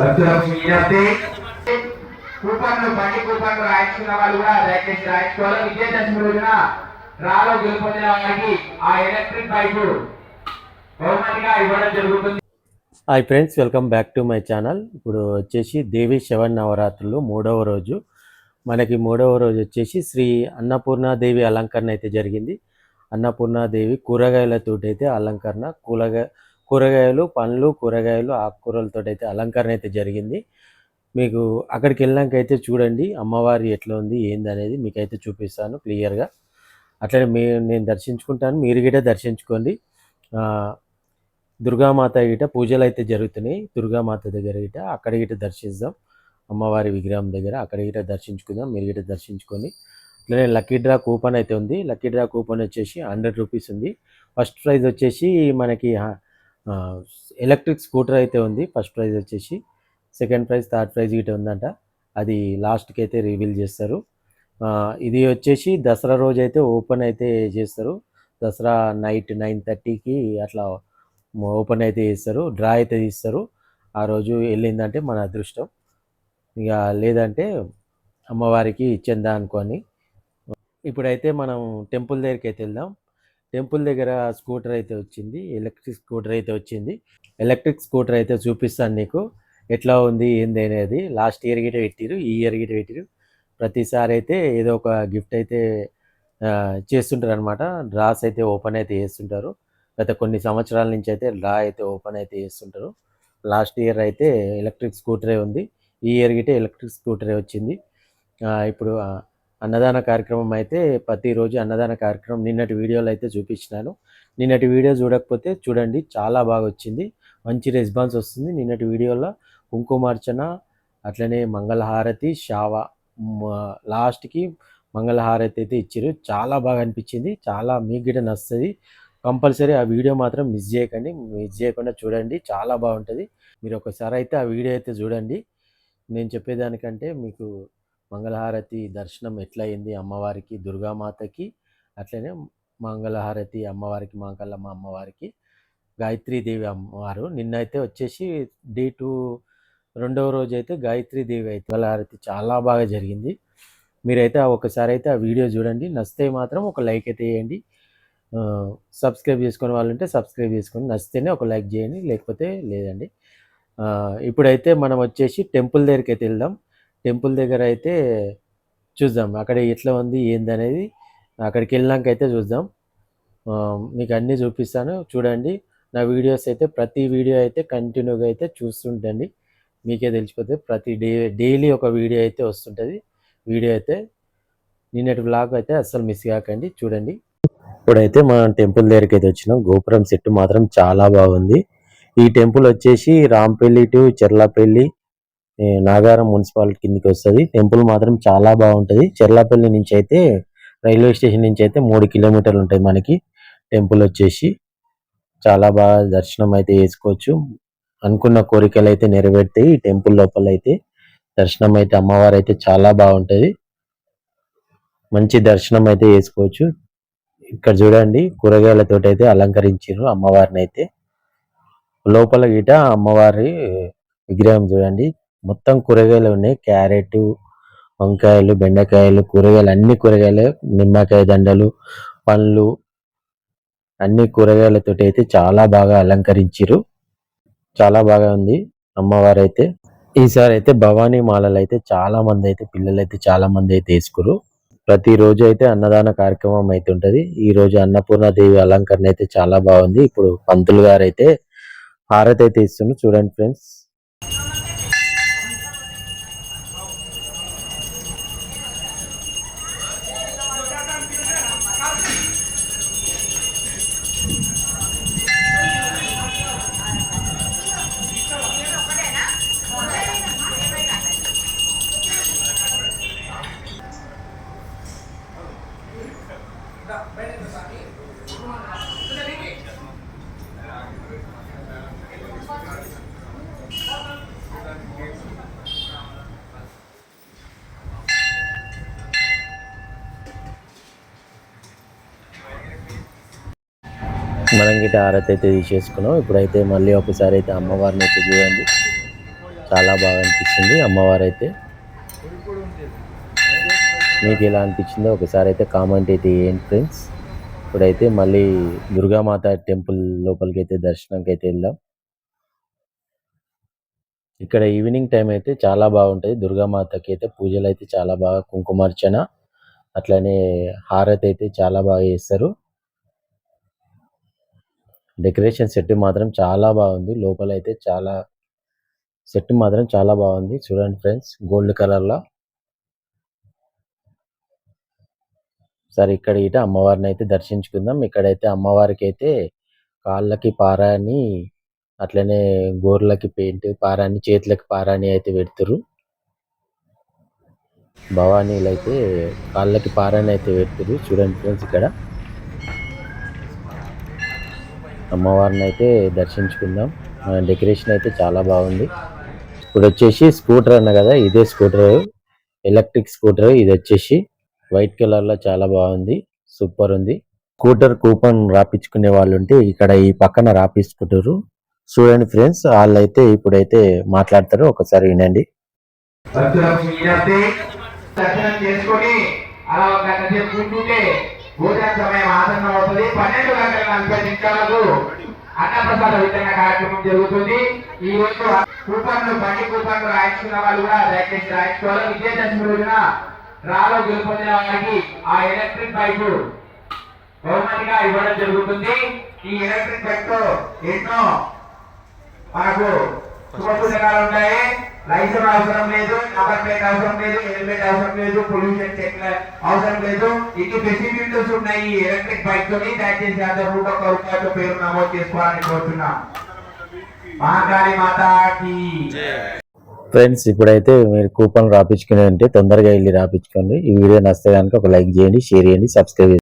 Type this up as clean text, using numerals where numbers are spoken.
భక్తులకు విజ్ఞప్తి, కూపన్లు బండి కూపన్లు రాయించుకున్న వాళ్ళు కూడా దయచేసి రాయించుకోవాలి. విజయదశమి రోజున డ్రాలో గెలుపొందిన వారికి ఆ ఎలక్ట్రిక్ బైక్ బహుమతిగా ఇవ్వడం జరుగుతుంది. Hi friends, welcome back to my channel. ఇప్పుడు వచ్చేసి దేవి శవన్నవరాత్రులు మూడవ రోజు. మనకి మూడవ రోజు వచ్చేసి శ్రీ అన్నపూర్ణాదేవి అలంకరణ అయితే జరిగింది. అన్నపూర్ణాదేవి కూరగాయలతో అయితే అలంకరణ, కూరగాయలు, పండ్లు, కూరగాయలు, ఆకుకూరలతో అయితే అలంకరణ అయితే జరిగింది. మీకు అక్కడికి వెళ్ళాక అయితే చూడండి అమ్మవారి ఎట్లా ఉంది ఏంది అనేది మీకైతే చూపిస్తాను క్లియర్గా. అట్లనే నేను దర్శించుకుంటాను, మీరు గిట దర్శించుకోండి. దుర్గామాత గిట పూజలు అయితే జరుగుతున్నాయి. దుర్గామాత దగ్గర గిట అక్కడ గిట దర్శిద్దాం, అమ్మవారి విగ్రహం దగ్గర అక్కడ గిట దర్శించుకుందాం, మీరు గిట దర్శించుకొని. అట్లనే లక్కీ డ్రా కూపన్ అయితే ఉంది. లక్కీ డ్రా కూపన్ వచ్చేసి 100 రూపీస్ ఉంది. ఫస్ట్ ప్రైజ్ వచ్చేసి మనకి ఎలక్ట్రిక్ స్కూటర్ అయితే ఉంది. ఫస్ట్ ప్రైజ్ వచ్చేసి, సెకండ్ ప్రైజ్, థర్డ్ ప్రైజ్ గిట ఉందంట. అది లాస్ట్కి అయితే రివీల్ చేస్తారు. ఇది వచ్చేసి దసరా రోజు అయితే ఓపెన్ అయితే చేస్తారు. దసరా నైట్ 9:30కి అట్లా ఓపెన్ అయితే చేస్తారు. డ్రా అయితే తీస్తారు. ఆ రోజు వెళ్ళిందంటే మన అదృష్టం, ఇక లేదంటే అమ్మవారికి ఇచ్చేందా అనుకొని. ఇప్పుడైతే మనం టెంపుల్ దగ్గరికి అయితే వెళ్దాం. టెంపుల్ దగ్గర స్కూటర్ అయితే వచ్చింది, ఎలక్ట్రిక్ స్కూటర్ అయితే వచ్చింది. ఎలక్ట్రిక్ స్కూటర్ అయితే చూపిస్తాను నీకు ఎట్లా ఉంది ఏంది అనేది. లాస్ట్ ఇయర్ గిట పెట్టిరు, ఈ ఇయర్ గిట పెట్టిరు. ప్రతిసారి అయితే ఏదో ఒక గిఫ్ట్ అయితే చేస్తుంటారు అనమాట. డ్రాస్ అయితే ఓపెన్ అయితే చేస్తుంటారు. గత కొన్ని సంవత్సరాల నుంచి అయితే డ్రా అయితే ఓపెన్ అయితే చేస్తుంటారు. లాస్ట్ ఇయర్ అయితే ఎలక్ట్రిక్ స్కూటరే ఉంది, ఈ ఇయర్ గిటే ఎలక్ట్రిక్ స్కూటరే వచ్చింది. ఇప్పుడు అన్నదాన కార్యక్రమం అయితే ప్రతిరోజు అన్నదాన కార్యక్రమం నిన్నటి వీడియోలో అయితే చూపించినాను. నిన్నటి వీడియో చూడకపోతే చూడండి, చాలా బాగా వచ్చింది, మంచి రెస్పాన్స్ వస్తుంది. నిన్నటి వీడియోలో కుంకుమార్చన, అట్లనే మంగళహారతి, షావ, లాస్ట్కి మంగళహారతి అయితే ఇచ్చారు. చాలా బాగా అనిపించింది, చాలా మీకు గిట నచ్చుతుంది. కంపల్సరీ ఆ వీడియో మాత్రం మిస్ చేయకండి, మిస్ చేయకుండా చూడండి, చాలా బాగుంటుంది. మీరు ఒకసారి అయితే ఆ వీడియో అయితే చూడండి. నేను చెప్పేదానికంటే మీకు మంగళహారతి దర్శనం ఎట్లా అయింది అమ్మవారికి, దుర్గామాతకి, అట్లనే మంగళహారతి అమ్మవారికి, మాంకల్లమ్మ అమ్మవారికి, గాయత్రీదేవి అమ్మవారు. నిన్నైతే వచ్చేసి డే 2 రెండవ రోజు అయితే గాయత్రీదేవి అయితే మంగళహారతి చాలా బాగా జరిగింది. మీరైతే ఒకసారి అయితే ఆ వీడియో చూడండి. నచ్చితే మాత్రం ఒక లైక్ అయితే వేయండి. సబ్స్క్రైబ్ చేసుకునే వాళ్ళు ఉంటే సబ్స్క్రైబ్ చేసుకొని, నచ్చితేనే ఒక లైక్ చేయండి, లేకపోతే లేదండి. ఇప్పుడైతే మనం వచ్చేసి టెంపుల్ దగ్గరికి అయితే వెళ్దాం. టెంపుల్ దగ్గర అయితే చూద్దాం అక్కడ ఎట్లా ఉంది ఏంది అనేది. అక్కడికి వెళ్ళాక అయితే చూద్దాం, మీకు అన్నీ చూపిస్తాను. చూడండి నా వీడియోస్ అయితే, ప్రతి వీడియో అయితే కంటిన్యూగా అయితే చూస్తుంటండి, మీకే తెలిసిపోతే. డైలీ ఒక వీడియో అయితే వస్తుంటుంది. వీడియో అయితే నిన్నటి వ్లాగ్ అయితే అస్సలు మిస్ కాకండి, చూడండి. ఇప్పుడైతే మనం టెంపుల్ దగ్గరికి అయితే వచ్చినాం. గోపురం సెట్ మాత్రం చాలా బాగుంది. ఈ టెంపుల్ వచ్చేసి రాంపల్లి టు చెర్లపల్లి, నాగారం మున్సిపాలిటీ కిందకి వస్తుంది. టెంపుల్ మాత్రం చాలా బాగుంటుంది. చెర్లపల్లి నుంచి అయితే, రైల్వే స్టేషన్ నుంచి అయితే 3 కిలోమీటర్లు ఉంటుంది మనకి. టెంపుల్ వచ్చేసి చాలా బాగా దర్శనం అయితే చేసుకోవచ్చు. అనుకున్న కోరికలు అయితే నెరవేరుతాయి. ఈ టెంపుల్ లోపల అయితే దర్శనం అయితే అమ్మవారు అయితే చాలా బాగుంటుంది, మంచి దర్శనం అయితే చేసుకోవచ్చు. ఇక్కడ చూడండి కూరగాయలతో అయితే అలంకరించారు అమ్మవారిని అయితే. లోపల గిట అమ్మవారి విగ్రహం చూడండి, మొత్తం కూరగాయలు ఉన్నాయి. క్యారెట్, వంకాయలు, బెండకాయలు, కూరగాయలు, అన్ని కూరగాయలు, నిమ్మకాయ దండలు, పండ్లు, అన్ని కూరగాయలతో అయితే చాలా బాగా అలంకరించారు. చాలా బాగా ఉంది అమ్మవారు అయితే. ఈసారి అయితే భవానీ మాలలు అయితే చాలా మంది అయితే, పిల్లలు అయితే చాలా మంది అయితే వేసుకురు. ప్రతిరోజు అయితే అన్నదాన కార్యక్రమం అయితే ఉంటుంది. ఈ రోజు అన్నపూర్ణాదేవి అలంకరణ అయితే చాలా బాగుంది. ఇప్పుడు పంతులు గారు అయితే హారతి అయితే ఇస్తున్నారు, చూడండి ఫ్రెండ్స్. మనం గిట్ట హారతి అయితే తీసేసుకున్నాం. ఇప్పుడైతే మళ్ళీ ఒకసారి అయితే అమ్మవారిని అయితే చూడండి, చాలా బాగా అనిపించింది అమ్మవారు అయితే. మీకు ఎలా అనిపించిందో ఒకసారి అయితే కామెంట్ అయితే చేయండి ఫ్రెండ్స్. ఇప్పుడైతే మళ్ళీ దుర్గామాత టెంపుల్ లోపలికి అయితే దర్శనంకి అయితే వెళ్దాం. ఇక్కడ ఈవినింగ్ టైం అయితే చాలా బాగుంటాయి. దుర్గామాతకి అయితే పూజలు అయితే చాలా బాగా, కుంకుమార్చన అట్లనే హారతి అయితే చాలా బాగా చేస్తారు. డెకరేషన్ సెట్ మాత్రం చాలా బాగుంది. లోపల అయితే సెట్ మాత్రం చాలా బాగుంది. చూడండి ఫ్రెండ్స్, గోల్డ్ కలర్ లో. సరే ఇక్కడ ఇట అమ్మవారిని అయితే దర్శించుకుందాం. ఇక్కడైతే అమ్మవారికి అయితే కాళ్ళకి పారాని, అట్లనే గోర్లకి పెయింట్ పారాని, చేతులకి పారాని అయితే పెడతారు. భవానీలు అయితే కాళ్ళకి పారాని అయితే పెడతారు. చూడండి ఫ్రెండ్స్, ఇక్కడ అమ్మవారిని అయితే దర్శించుకుందాం. డెకరేషన్ అయితే చాలా బాగుంది. ఇప్పుడు వచ్చేసి స్కూటర్ అన్న కదా, ఇదే స్కూటర్, ఎలక్ట్రిక్ స్కూటర్. ఇది వచ్చేసి వైట్ కలర్ లో చాలా బాగుంది, సూపర్ ఉంది. స్కూటర్ కూపన్ రాపించుకునే వాళ్ళు ఉంటే ఇక్కడ ఈ పక్కన రాపించుకుంటారు. చూడండి ఫ్రెండ్స్, వాళ్ళైతే ఇప్పుడైతే మాట్లాడతారు, ఒకసారి వినండి. భక్తులకు విజ్ఞప్తి, దర్శనం చేసుకొని అలా ఒక గంట సేపు కూర్చుంటే భోజన సమయం ఆసన్నం అవుతుంది. 12:40 అన్నప్రసాద వితరణ కార్యక్రమం జరుగుతుంది. ఈ రోజు కూపన్లు, బండి కూపన్లు రాయించుకున్న వాళ్ళు కూడా దయచేసి రాయించుకోవాలి. విజయదశమి రోజున రాలో గెలుపొందిన వారికి ఆ ఎలక్ట్రిక్ బైక్ బహుమతిగా ఇవ్వడం జరుగుతుంది. ఈ ఎలక్ట్రిక్ బైక్ తో ఎన్నో మనకు శుభసూచకాలు ఉంటాయి. లైసెన్స్ అవసరం లేదు, నంబర్ ప్లేట్ అవసరం లేదు, హెల్మెట్ అవసరం లేదు, పొల్యూషన్ చెక్ అవసరం లేదు. ఇన్ని ఫెసిలిటీస్ ఉన్నాయి ఈ ఎలక్ట్రిక్ బైక్ తోని. దయచేసి అందరూ రూపాయలతో పేరు నమోదు చేసుకోవాలని కోరుతున్నాం. మహాకాళి మాతాకి. ఫ్రెండ్స్, ఇప్పుడైతే మీరు కూపన్ రాపించుకునే ఉంటే తొందరగా వెళ్ళి రాపించుకోండి. ఈ వీడియో నచ్చితే కనుక ఒక లైక్ చేయండి, షేర్ చేయండి, సబ్స్క్రైబ్ చేయండి.